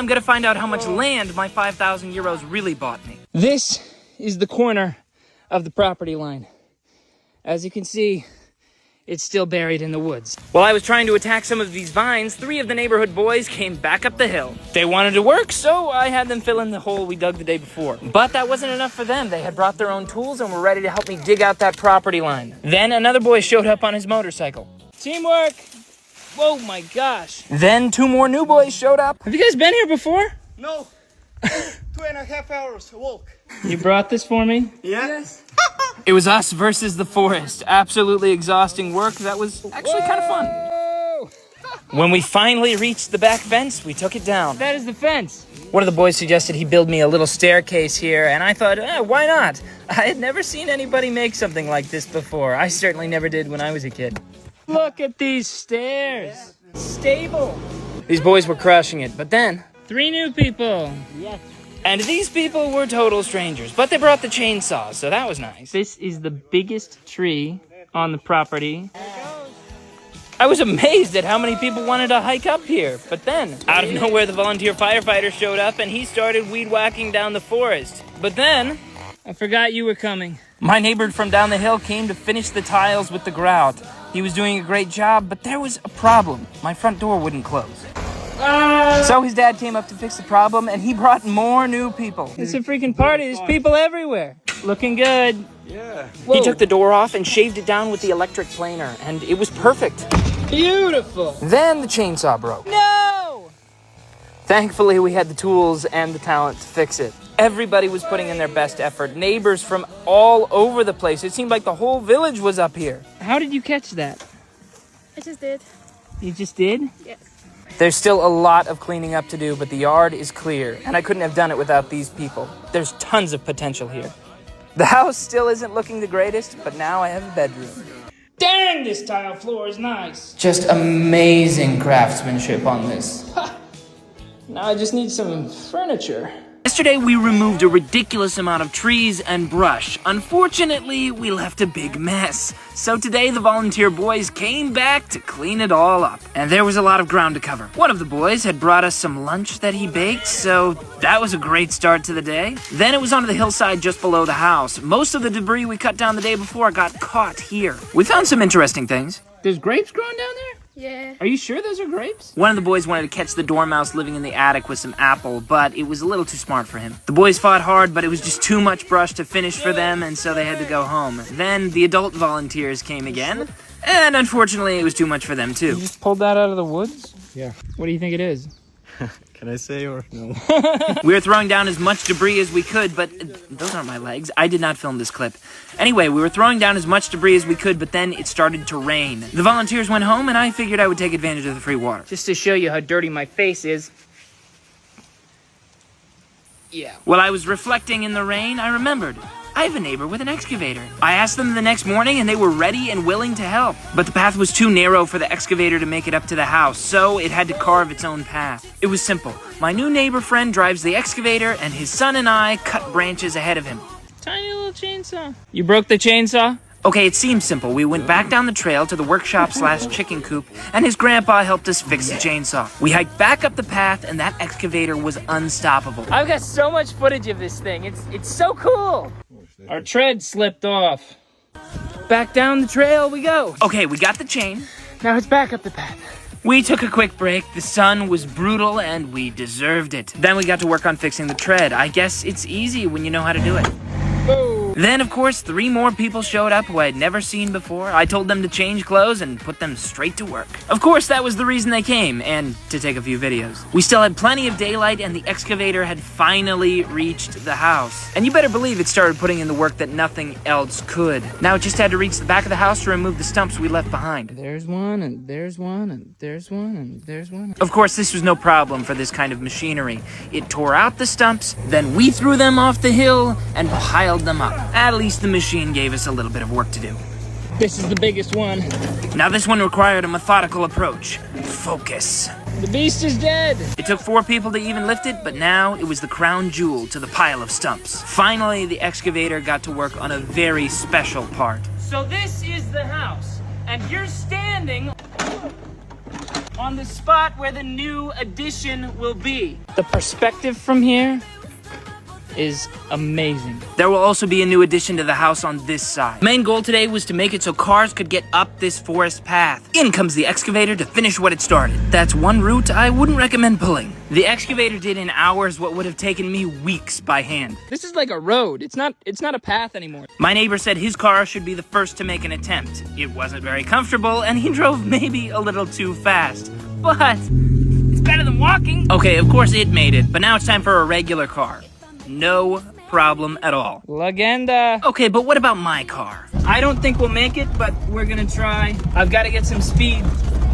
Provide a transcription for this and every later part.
I'm gonna find out how much land my 5,000 euros really bought me. This is the corner of the property line. As you can see, it's still buried in the woods. While I was trying to attack some of these vines, 3 of the neighborhood boys came back up the hill. They wanted to work, so I had them fill in the hole we dug the day before. But that wasn't enough for them. They had brought their own tools and were ready to help me dig out that property line. Then another boy showed up on his motorcycle. Teamwork! Whoa, my gosh. Then 2 more new boys showed up. Have you guys been here before? No. 2.5 hours walk. You brought this for me? Yes. It was us versus the forest. Absolutely exhausting work that was actually kind of fun. When we finally reached the back fence, we took it down. That is the fence. One of the boys suggested he build me a little staircase here, and I thought, why not? I had never seen anybody make something like this before. I certainly never did when I was a kid. Look at these stairs. Stable. These boys were crushing it, but then 3 new people. Yes. And these people were total strangers, but they brought the chainsaw, so that was nice. This is the biggest tree on the property. I was amazed at how many people wanted to hike up here, but then, out of nowhere, the volunteer firefighter showed up and he started weed whacking down the forest. But then, I forgot you were coming. My neighbor from down the hill came to finish the tiles with the grout. He was doing a great job, but there was a problem. My front door wouldn't close. So his dad came up to fix the problem, and he brought more new people. It's a freaking party. There's people everywhere. Looking good. Yeah. Whoa. He took the door off and shaved it down with the electric planer, and it was perfect. Beautiful. Then the chainsaw broke. No! Thankfully, we had the tools and the talent to fix it. Everybody was putting in their best effort. Neighbors from all over the place. It seemed like the whole village was up here. How did you catch that? I just did. You just did? Yes. There's still a lot of cleaning up to do, but the yard is clear, and I couldn't have done it without these people. There's tons of potential here. The house still isn't looking the greatest, but now I have a bedroom. Dang, this tile floor is nice. Just amazing craftsmanship on this. Now I just need some furniture. Yesterday, we removed a ridiculous amount of trees and brush. Unfortunately, we left a big mess. So today, the volunteer boys came back to clean it all up. And there was a lot of ground to cover. One of the boys had brought us some lunch that he baked, so that was a great start to the day. Then it was onto the hillside just below the house. Most of the debris we cut down the day before got caught here. We found some interesting things. There's grapes growing down there? Yeah. Are you sure those are grapes? One of the boys wanted to catch the dormouse living in the attic with some apple, but it was a little too smart for him. The boys fought hard, but it was just too much brush to finish for them, and so they had to go home. Then the adult volunteers came again, and unfortunately it was too much for them too. You just pulled that out of the woods? Yeah. What do you think it is? Can I say or no? We were throwing down as much debris as we could, but those aren't my legs. I did not film this clip. Anyway, we were throwing down as much debris as we could, but then it started to rain. The volunteers went home, and I figured I would take advantage of the free water. Just to show you how dirty my face is. Yeah. While I was reflecting in the rain, I remembered. I have a neighbor with an excavator. I asked them the next morning and they were ready and willing to help. But the path was too narrow for the excavator to make it up to the house, so it had to carve its own path. It was simple. My new neighbor friend drives the excavator and his son and I cut branches ahead of him. Tiny little chainsaw. You broke the chainsaw? Okay, it seems simple. We went back down the trail to the workshop/chicken coop, and his grandpa helped us fix the chainsaw. We hiked back up the path, and that excavator was unstoppable. I've got so much footage of this thing. It's so cool. Our tread slipped off. Back down the trail we go. Okay, we got the chain. Now it's back up the path. We took a quick break. The sun was brutal, and we deserved it. Then we got to work on fixing the tread. I guess it's easy when you know how to do it. Then, of course, 3 more people showed up who I had never seen before. I told them to change clothes and put them straight to work. Of course, that was the reason they came, and to take a few videos. We still had plenty of daylight, and the excavator had finally reached the house. And you better believe it started putting in the work that nothing else could. Now it just had to reach the back of the house to remove the stumps we left behind. There's one, and there's one, and there's one, and there's one. Of course, this was no problem for this kind of machinery. It tore out the stumps, then we threw them off the hill and piled them up. At least the machine gave us a little bit of work to do. This is the biggest one. Now this one required a methodical approach. Focus. The beast is dead. It took 4 people to even lift it, but now it was the crown jewel to the pile of stumps. Finally, the excavator got to work on a very special part. So this is the house, and you're standing on the spot where the new addition will be. The perspective from here is amazing. There will also be a new addition to the house on this side. Main goal today was to make it so cars could get up this forest path. In comes the excavator to finish what it started. That's one route I wouldn't recommend pulling. The excavator did in hours what would have taken me weeks by hand. This is like a road. It's not a path anymore. My neighbor said his car should be the first to make an attempt. It wasn't very comfortable and he drove maybe a little too fast. But it's better than walking. Okay, of course it made it, but now it's time for a regular car. No problem at all. Legenda. Okay, but what about my car? I don't think we'll make it, but we're gonna try. I've got to get some speed.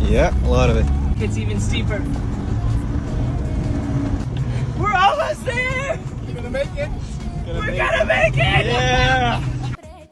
Yeah, a lot of it. It's even steeper. We're almost there! You're gonna make it? We're gonna make it! Yeah!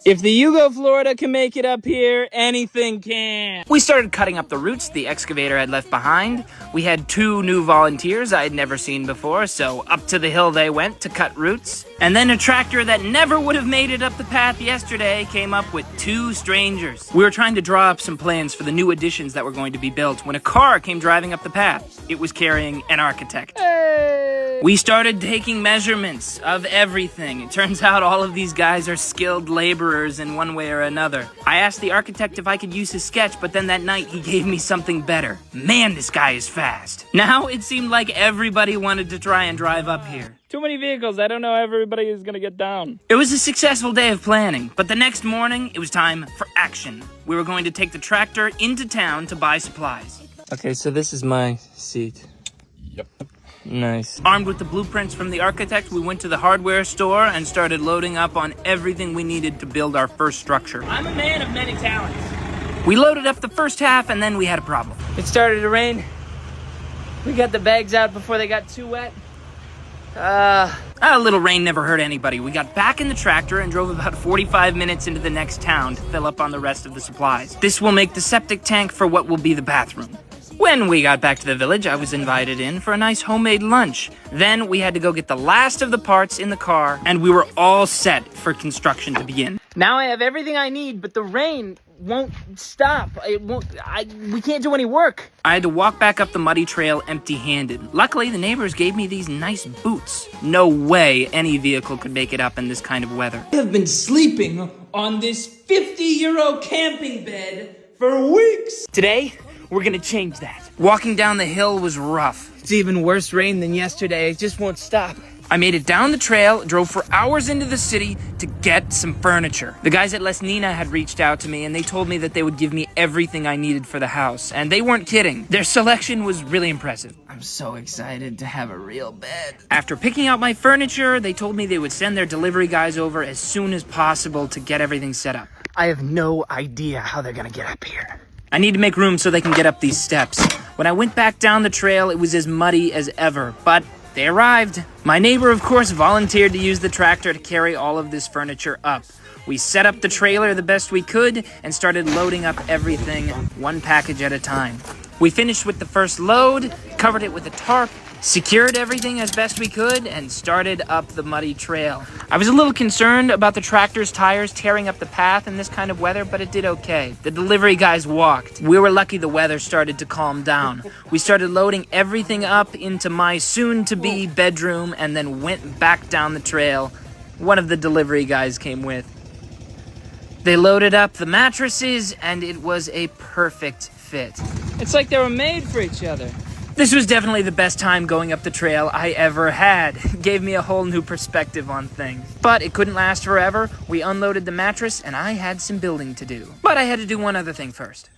If the Yugo, Florida can make it up here, anything can. We started cutting up the roots the excavator had left behind. We had 2 new volunteers I had never seen before, so up to the hill they went to cut roots. And then a tractor that never would have made it up the path yesterday came up with 2 strangers. We were trying to draw up some plans for the new additions that were going to be built when a car came driving up the path. It was carrying an architect. Hey. We started taking measurements of everything. It turns out all of these guys are skilled laborers in one way or another. I asked the architect if I could use his sketch, but then that night he gave me something better. Man, this guy is fast. Now it seemed like everybody wanted to try and drive up here. Too many vehicles. I don't know how everybody is gonna get down. It was a successful day of planning, but the next morning it was time for action. We were going to take the tractor into town to buy supplies. Okay, so this is my seat. Yep. Nice. Armed with the blueprints from the architect, we went to the hardware store and started loading up on everything we needed to build our first structure. I'm a man of many talents. We loaded up the first half and then we had a problem. It started to rain. We got the bags out before they got too wet. A little rain never hurt anybody. We got back in the tractor and drove about 45 minutes into the next town to fill up on the rest of the supplies. This will make the septic tank for what will be the bathroom. When we got back to the village, I was invited in for a nice homemade lunch. Then we had to go get the last of the parts in the car, and we were all set for construction to begin. Now I have everything I need, but the rain won't stop. We can't do any work. I had to walk back up the muddy trail empty-handed. Luckily, the neighbors gave me these nice boots. No way any vehicle could make it up in this kind of weather. I have been sleeping on this 50-euro camping bed for weeks. Today, we're gonna change that. Walking down the hill was rough. It's even worse rain than yesterday. It just won't stop. I made it down the trail, drove for hours into the city to get some furniture. The guys at Les Nina had reached out to me and they told me that they would give me everything I needed for the house. And they weren't kidding. Their selection was really impressive. I'm so excited to have a real bed. After picking out my furniture, they told me they would send their delivery guys over as soon as possible to get everything set up. I have no idea how they're gonna get up here. I need to make room so they can get up these steps. When I went back down the trail, it was as muddy as ever, but they arrived. My neighbor, of course, volunteered to use the tractor to carry all of this furniture up. We set up the trailer the best we could and started loading up everything, one package at a time. We finished with the first load, covered it with a tarp, secured everything as best we could, and started up the muddy trail. I was a little concerned about the tractor's tires tearing up the path in this kind of weather, but it did okay. The delivery guys walked. We were lucky the weather started to calm down. We started loading everything up into my soon-to-be bedroom and then went back down the trail. One of the delivery guys came with. They loaded up the mattresses, and it was a perfect fit. It's like they were made for each other. This was definitely the best time going up the trail I ever had. It gave me a whole new perspective on things. But it couldn't last forever. We unloaded the mattress and I had some building to do. But I had to do one other thing first.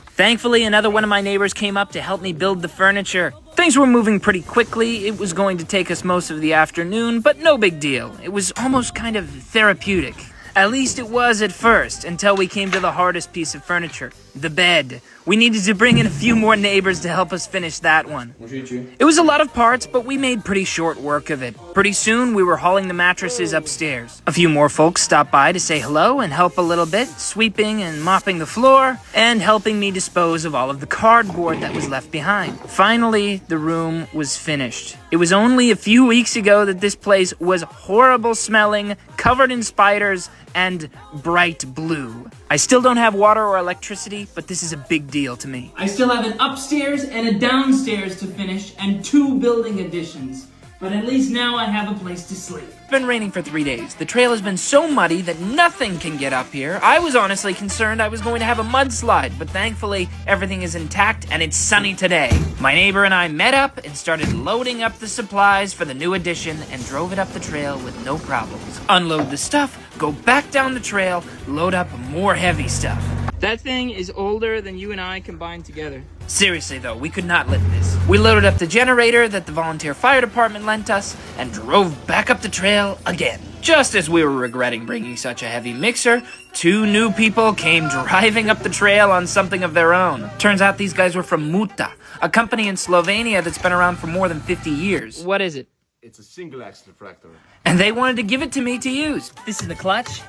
Thankfully, another one of my neighbors came up to help me build the furniture. Things were moving pretty quickly. It was going to take us most of the afternoon, but no big deal. It was almost kind of therapeutic. At least it was at first, until we came to the hardest piece of furniture, the bed. We needed to bring in a few more neighbors to help us finish that one. It was a lot of parts, but we made pretty short work of it. Pretty soon, we were hauling the mattresses upstairs. A few more folks stopped by to say hello and help a little bit, sweeping and mopping the floor, and helping me dispose of all of the cardboard that was left behind. Finally, the room was finished. It was only a few weeks ago that this place was horrible smelling, covered in spiders, and bright blue. I still don't have water or electricity, but this is a big deal to me. I still have an upstairs and a downstairs to finish and 2 building additions. But at least now I have a place to sleep. It's been raining for 3 days. The trail has been so muddy that nothing can get up here. I was honestly concerned I was going to have a mudslide, but thankfully everything is intact and it's sunny today. My neighbor and I met up and started loading up the supplies for the new addition and drove it up the trail with no problems. Unload the stuff, go back down the trail, load up more heavy stuff. That thing is older than you and I combined together. Seriously though, we could not lift this. We loaded up the generator that the volunteer fire department lent us and drove back up the trail again. Just as we were regretting bringing such a heavy mixer, 2 new people came driving up the trail on something of their own. Turns out these guys were from Muta, a company in Slovenia that's been around for more than 50 years. What is it? It's a single axle tractor. And they wanted to give it to me to use. This is the clutch.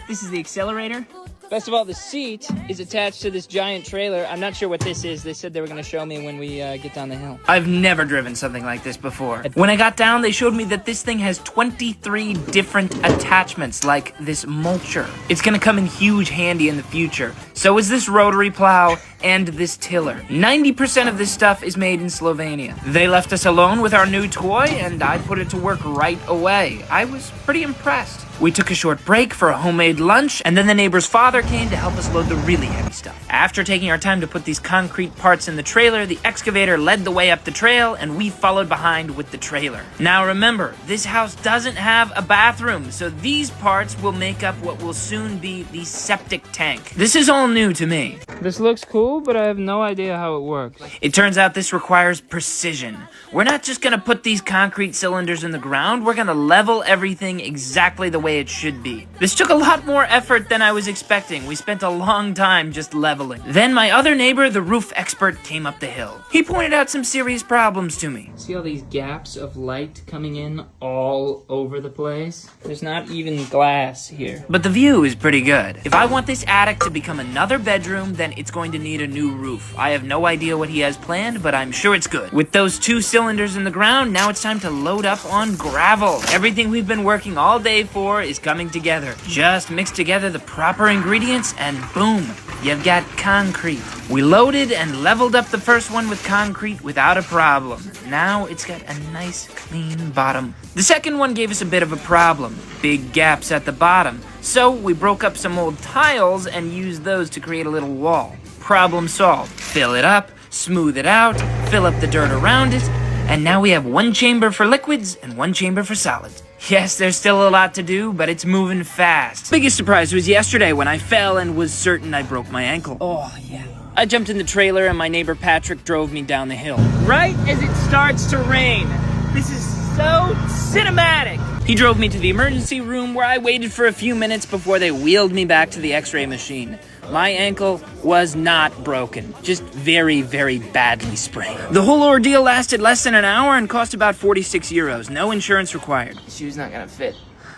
This is the accelerator. Best of all, the seat is attached to this giant trailer. I'm not sure what this is. They said they were going to show me when we get down the hill. I've never driven something like this before. When I got down, they showed me that this thing has 23 different attachments, like this mulcher. It's gonna come in huge handy in the future. So is this rotary plow and this tiller. 90% of this stuff is made in Slovenia. They left us alone with our new toy, and I put it to work right away. I was pretty impressed. We took a short break for a homemade lunch, and then the neighbor's father came to help us load the really heavy stuff. After taking our time to put these concrete parts in the trailer, the excavator led the way up the trail, and we followed behind with the trailer. Now remember, this house doesn't have a bathroom, so these parts will make up what will soon be the septic tank. This is all new to me. This looks cool, but I have no idea how it works. It turns out this requires precision. We're not just gonna put these concrete cylinders in the ground, we're gonna level everything exactly the way it should be. This took a lot more effort than I was expecting. We spent a long time just leveling. Then my other neighbor, the roof expert, came up the hill. He pointed out some serious problems to me. See all these gaps of light coming in all over the place? There's not even glass here. But the view is pretty good. If I want this attic to become another bedroom, then it's going to need a new roof. I have no idea what he has planned, but I'm sure it's good. With those 2 cylinders in the ground, now it's time to load up on gravel. Everything we've been working all day for is coming together. Just mix together the proper ingredients and boom, you've got concrete. We loaded and leveled up the first one with concrete without a problem. Now it's got a nice clean bottom. The second one gave us a bit of a problem. Big gaps at the bottom. So we broke up some old tiles and used those to create a little wall. Problem solved. Fill it up, smooth it out, fill up the dirt around it, and now we have 1 chamber for liquids and 1 chamber for solids. Yes, there's still a lot to do, but it's moving fast. Biggest surprise was yesterday when I fell and was certain I broke my ankle. Oh, yeah. I jumped in the trailer and my neighbor Patrick drove me down the hill. Right as it starts to rain. This is so cinematic. He drove me to the emergency room where I waited for a few minutes before they wheeled me back to the x-ray machine. My ankle was not broken, just very, very badly sprained. The whole ordeal lasted less than an hour and cost about 46 euros, no insurance required. The shoe's not gonna fit.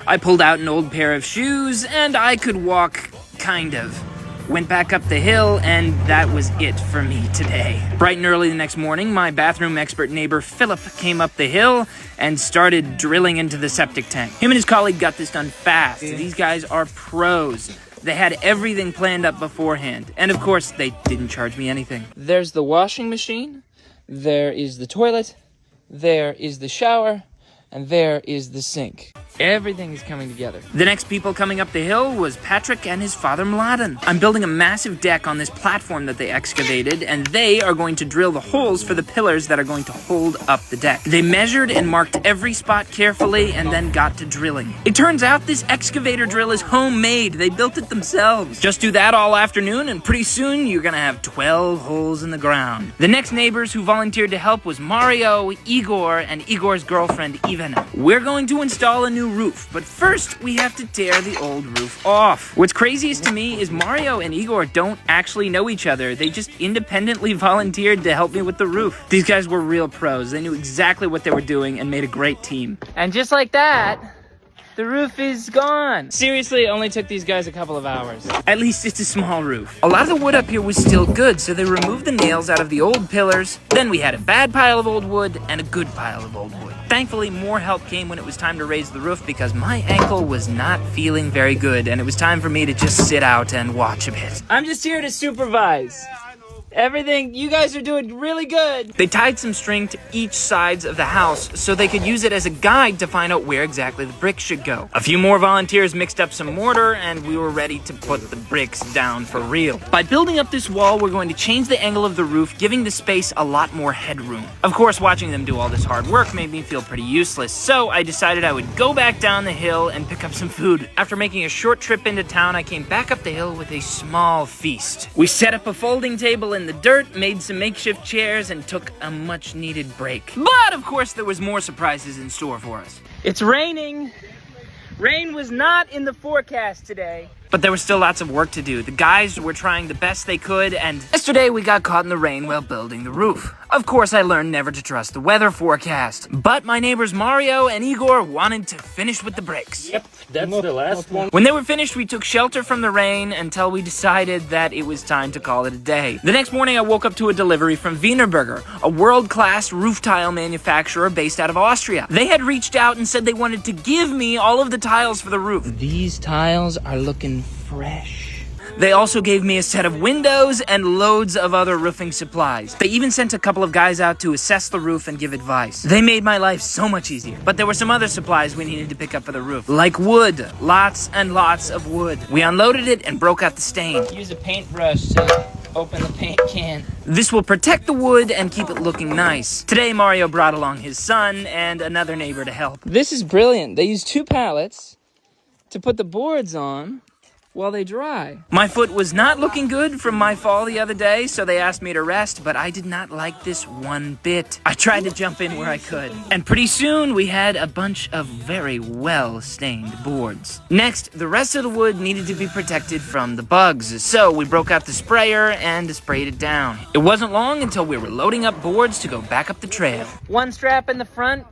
I pulled out an old pair of shoes and I could walk, kind of. Went back up the hill, and that was it for me today. Bright and early the next morning, my bathroom expert neighbor Philip came up the hill and started drilling into the septic tank. Him and his colleague got this done fast. These guys are pros. They had everything planned up beforehand. And of course, they didn't charge me anything. There's the washing machine, there is the toilet, there is the shower, and there is the sink. Everything is coming together. The next people coming up the hill was Patrick and his father Mladen. I'm building a massive deck on this platform that they excavated, and they are going to drill the holes for the pillars that are going to hold up the deck. They measured and marked every spot carefully and then got to drilling. It turns out this excavator drill is homemade. They built it themselves. Just do that all afternoon and pretty soon you're gonna have 12 holes in the ground. The next neighbors who volunteered to help was Mario, Igor, and Igor's girlfriend Ivana. We're going to install a new roof, but first we have to tear the old roof off. What's craziest to me is Mario and Igor don't actually know each other. They just independently volunteered to help me with the roof. These guys were real pros. They knew exactly what they were doing and made a great team. And just like that, the roof is gone. Seriously, it only took these guys a couple of hours. At least it's a small roof. A lot of the wood up here was still good, so they removed the nails out of the old pillars. Then we had a bad pile of old wood and a good pile of old wood. Thankfully, more help came when it was time to raise the roof because my ankle was not feeling very good and it was time for me to just sit out and watch a bit. I'm just here to supervise. Everything, you guys are doing really good. They tied some string to each sides of the house so they could use it as a guide to find out where exactly the bricks should go. A few more volunteers mixed up some mortar and we were ready to put the bricks down for real. By building up this wall, we're going to change the angle of the roof, giving the space a lot more headroom. Of course, watching them do all this hard work made me feel pretty useless, so I decided I would go back down the hill and pick up some food. After making a short trip into town, I came back up the hill with a small feast. We set up a folding table in the dirt, made some makeshift chairs, and took a much-needed break. But, of course, there was more surprises in store for us. It's raining. Rain was not in the forecast today. But there was still lots of work to do. The guys were trying the best they could, and yesterday we got caught in the rain while building the roof. Of course, I learned never to trust the weather forecast. But my neighbors Mario and Igor wanted to finish with the bricks. Yep, that's the last one. When they were finished, we took shelter from the rain until we decided that it was time to call it a day. The next morning, I woke up to a delivery from Wienerberger, a world-class roof tile manufacturer based out of Austria. They had reached out and said they wanted to give me all of the tiles for the roof. These tiles are looking fresh. They also gave me a set of windows and loads of other roofing supplies. They even sent a couple of guys out to assess the roof and give advice. They made my life so much easier. But there were some other supplies we needed to pick up for the roof, like wood. Lots and lots of wood. We unloaded it and broke out the stain. Use a paintbrush to open the paint can. This will protect the wood and keep it looking nice. Today, Mario brought along his son and another neighbor to help. This is brilliant. They use 2 pallets to put the boards on while they dry. My foot was not looking good from my fall the other day, so they asked me to rest, but I did not like this one bit. I tried to jump in where I could, and pretty soon we had a bunch of very well-stained boards. Next, the rest of the wood needed to be protected from the bugs, so we broke out the sprayer and sprayed it down. It wasn't long until we were loading up boards to go back up the trail. One strap in the front,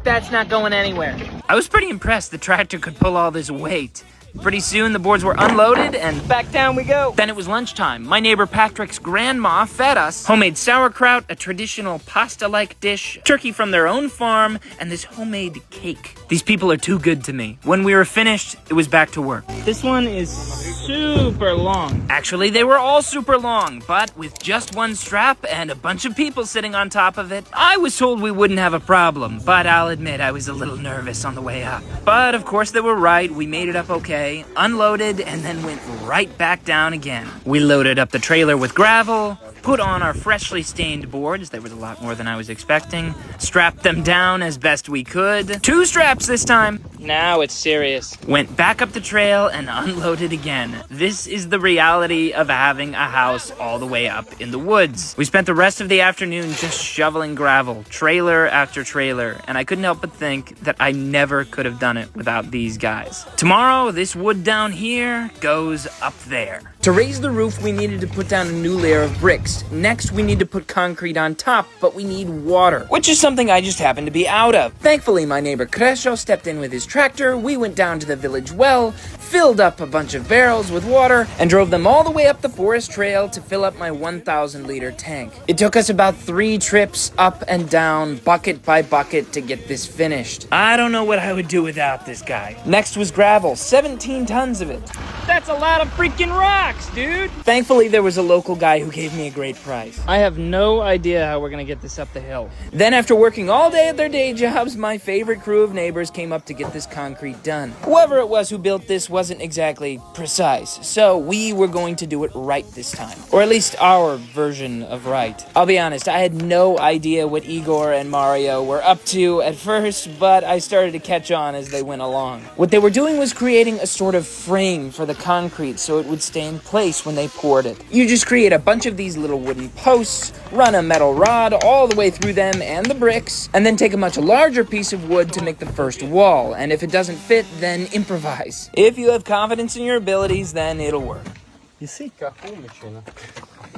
that's not going anywhere. I was pretty impressed the tractor could pull all this weight. Pretty soon, the boards were unloaded, and Back down we go. then it was lunchtime. My neighbor Patrick's grandma fed us homemade sauerkraut, a traditional pasta-like dish, turkey from their own farm, and this homemade cake. These people are too good to me. When we were finished, it was back to work. This one is super long. Actually, they were all super long, but with just one strap and a bunch of people sitting on top of it, I was told we wouldn't have a problem, but I'll admit I was a little nervous on the way up. But of course they were right, we made it up okay, unloaded, and then went right back down again. We loaded up the trailer with gravel, put on our freshly stained boards, there was a lot more than I was expecting, strapped them down as best we could, 2 straps this time, Now it's serious. went back up the trail and unloaded again. This is the reality of having a house all the way up in the woods. We spent the rest of the afternoon just shoveling gravel, trailer after trailer, and I couldn't help but think that I never could have done it without these guys. Tomorrow, this wood down here goes up there. To raise the roof, we needed to put down a new layer of bricks. Next, we need to put concrete on top, but we need water, which is something I just happened to be out of. Thankfully, my neighbor Kresho stepped in with his tractor, we went down to the village well, filled up a bunch of barrels with water, and drove them all the way up the forest trail to fill up my 1,000-liter tank. It took us about 3 trips up and down, bucket by bucket, to get this finished. I don't know what I would do without this guy. Next was gravel, 17 tons of it. That's a lot of freaking rocks, dude. Thankfully, there was a local guy who gave me a great price. I have no idea how we're gonna get this up the hill. Then, after working all day at their day jobs, my favorite crew of neighbors came up to get this concrete done. Whoever it was who built this wasn't exactly precise, so we were going to do it right this time. Or at least our version of right. I'll be honest, I had no idea what Igor and Mario were up to at first, but I started to catch on as they went along. What they were doing was creating a sort of frame for the concrete so it would stay in place when they poured it. You just create a bunch of these little wooden posts, run a metal rod all the way through them and the bricks, and then take a much larger piece of wood to make the first wall, and if it doesn't fit, then improvise. If you have confidence in your abilities, then it'll work.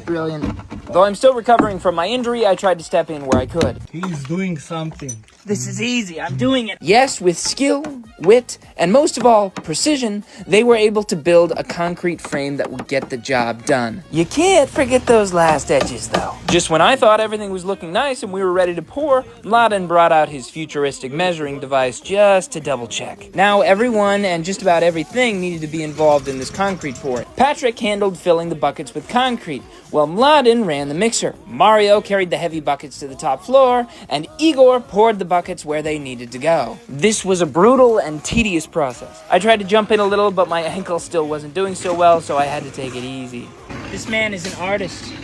Brilliant. Though I'm still recovering from my injury, I tried to step in where I could. He's doing something. This is easy. I'm doing it. Yes, with skill, wit, and most of all, precision, they were able to build a concrete frame that would get the job done. You can't forget those last edges, though. Just when I thought everything was looking nice and we were ready to pour, Mladen brought out his futuristic measuring device just to double check. Now, everyone and just about everything needed to be involved in this concrete pouring. Patrick handled filling the buckets with concrete, Well, Mladen ran the mixer, Mario carried the heavy buckets to the top floor, and Igor poured the buckets where they needed to go. This was a brutal and tedious process. I tried to jump in a little, but my ankle still wasn't doing so well, so I had to take it easy. This man is an artist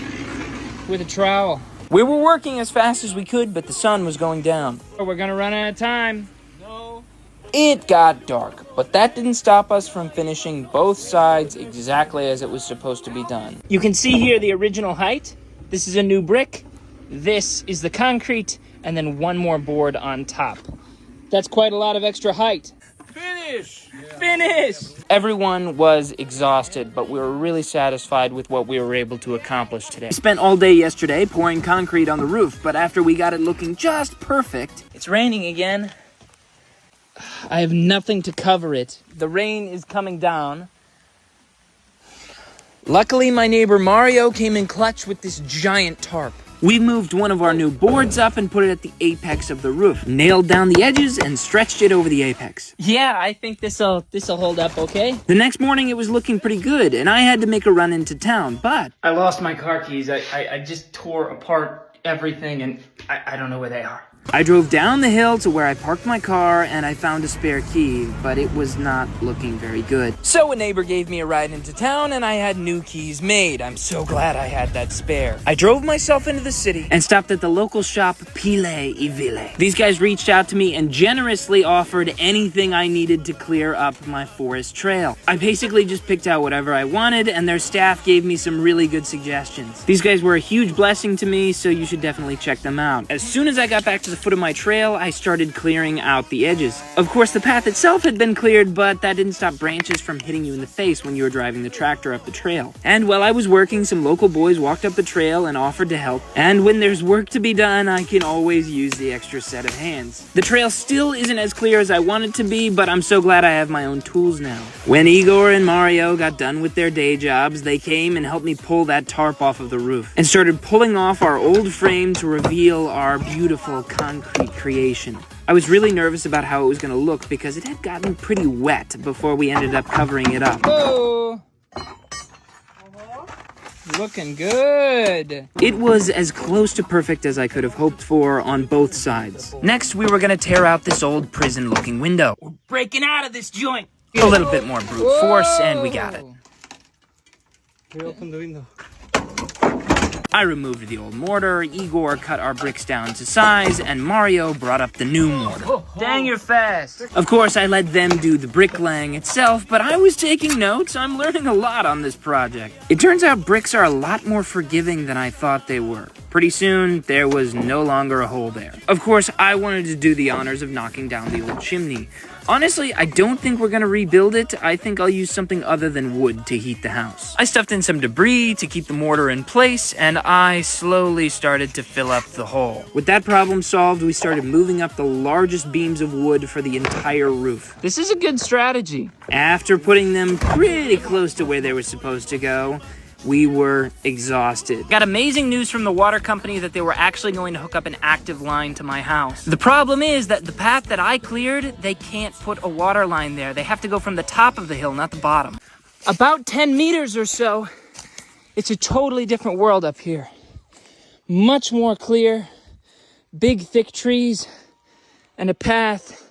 with a trowel. We were working as fast as we could, but the sun was going down. We're gonna run out of time. It got dark, but that didn't stop us from finishing both sides exactly as it was supposed to be done. You can see here the original height. This is a new brick. This is the concrete, and then one more board on top. That's quite a lot of extra height. Finish! Yeah. Finish! Everyone was exhausted, but we were really satisfied with what we were able to accomplish today. We spent all day yesterday pouring concrete on the roof, but after we got it looking just perfect... It's raining again. I have nothing to cover it. The rain is coming down. Luckily, my neighbor Mario came in clutch with this giant tarp. We moved one of our new boards up and put it at the apex of the roof, nailed down the edges, and stretched it over the apex. Yeah, I think this'll hold up okay. The next morning, it was looking pretty good, and I had to make a run into town, but... I lost my car keys. I just tore apart everything, and I don't know where they are. I drove down the hill to where I parked my car, and I found a spare key, but it was not looking very good. So a neighbor gave me a ride into town, and I had new keys made. I'm so glad I had that spare. I drove myself into the city and stopped at the local shop Pile y Ville. These guys reached out to me and generously offered anything I needed to clear up my forest trail. I basically just picked out whatever I wanted, and their staff gave me some really good suggestions. These guys were a huge blessing to me, so you should definitely check them out. As soon as I got back to the foot of my trail, I started clearing out the edges. Of course, the path itself had been cleared, but that didn't stop branches from hitting you in the face when you were driving the tractor up the trail. And while I was working, some local boys walked up the trail and offered to help. And when there's work to be done, I can always use the extra set of hands. The trail still isn't as clear as I want it to be, but I'm so glad I have my own tools now. When Igor and Mario got done with their day jobs, they came and helped me pull that tarp off of the roof and started pulling off our old frame to reveal our beautiful concrete creation. I was really nervous about how it was going to look because it had gotten pretty wet before we ended up covering it up. Whoa! Looking good. It was as close to perfect as I could have hoped for on both sides. Next, we were going to tear out this old prison-looking window. We're breaking out of this joint. A little bit more brute force, and we got it. We open the window. I removed the old mortar, Igor cut our bricks down to size, and Mario brought up the new mortar. Dang, you're fast. Of course, I let them do the bricklaying itself, but I was taking notes. I'm learning a lot on this project. It turns out bricks are a lot more forgiving than I thought they were. Pretty soon, there was no longer a hole there. Of course, I wanted to do the honors of knocking down the old chimney. Honestly, I don't think we're gonna rebuild it. I think I'll use something other than wood to heat the house. I stuffed in some debris to keep the mortar in place, and I slowly started to fill up the hole. With that problem solved, we started moving up the largest beams of wood for the entire roof. This is a good strategy. After putting them pretty close to where they were supposed to go, we were exhausted. Got amazing news from the water company that they were actually going to hook up an active line to my house. The problem is that the path that I cleared, they can't put a water line there. They have to go from the top of the hill, not the bottom. About 10 meters or so, it's a totally different world up here. Much more clear, big thick trees, and a path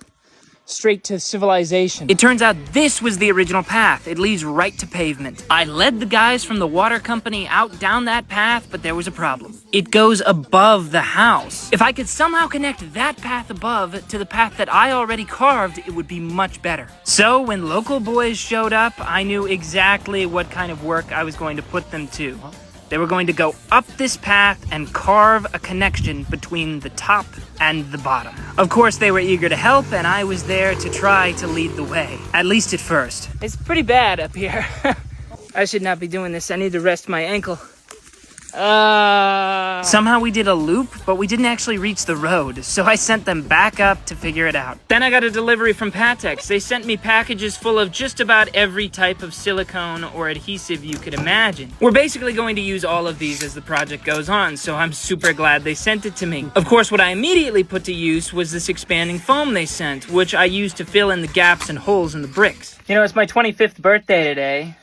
straight to civilization. It turns out this was the original path. It leads right to pavement. I led the guys from the water company out down that path, but there was a problem. It goes above the house. If I could somehow connect that path above to the path that I already carved, it would be much better. So when local boys showed up, I knew exactly what kind of work I was going to put them to. They were going to go up this path and carve a connection between the top and the bottom. Of course, they were eager to help, and I was there to try to lead the way, at least at first. It's pretty bad up here. I should not be doing this. I need to rest my ankle. Somehow we did a loop, but we didn't actually reach the road, so I sent them back up to figure it out. Then I got a delivery from Patex. They sent me packages full of just about every type of silicone or adhesive you could imagine. We're basically going to use all of these as the project goes on, so I'm super glad they sent it to me. Of course, what I immediately put to use was this expanding foam they sent, which I used to fill in the gaps and holes in the bricks. You know, it's my 25th birthday today.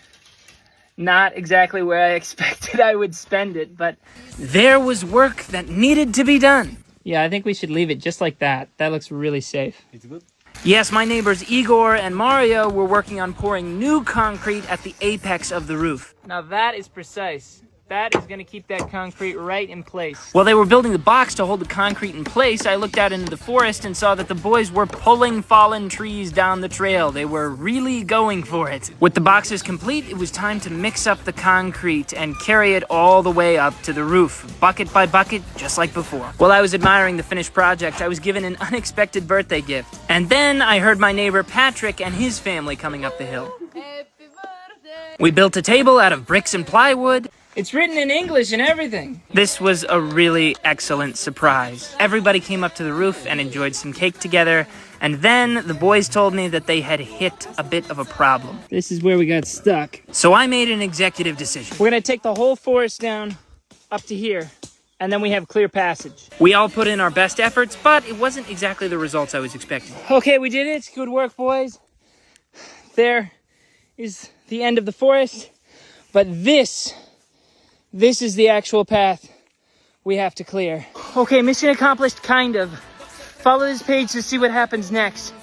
Not exactly where I expected I would spend it, but there was work that needed to be done. Yeah, I think we should leave it just like that. That looks really safe. It's good. Yes, my neighbors Igor and Mario were working on pouring new concrete at the apex of the roof. Now that is precise. That is going to keep that concrete right in place. While they were building the box to hold the concrete in place, I looked out into the forest and saw that the boys were pulling fallen trees down the trail. They were really going for it. With the boxes complete, it was time to mix up the concrete and carry it all the way up to the roof, bucket by bucket, just like before. While I was admiring the finished project, I was given an unexpected birthday gift. And then I heard my neighbor Patrick and his family coming up the hill. We built a table out of bricks and plywood. It's written in English and everything. This was a really excellent surprise. Everybody came up to the roof and enjoyed some cake together. And then the boys told me that they had hit a bit of a problem. This is where we got stuck. So I made an executive decision. We're gonna take the whole forest down up to here, and then we have clear passage. We all put in our best efforts, but it wasn't exactly the results I was expecting. Okay, we did it. Good work, boys. There is the end of the forest, but this is the actual path we have to clear. Okay, mission accomplished, kind of. Follow this page to see what happens next.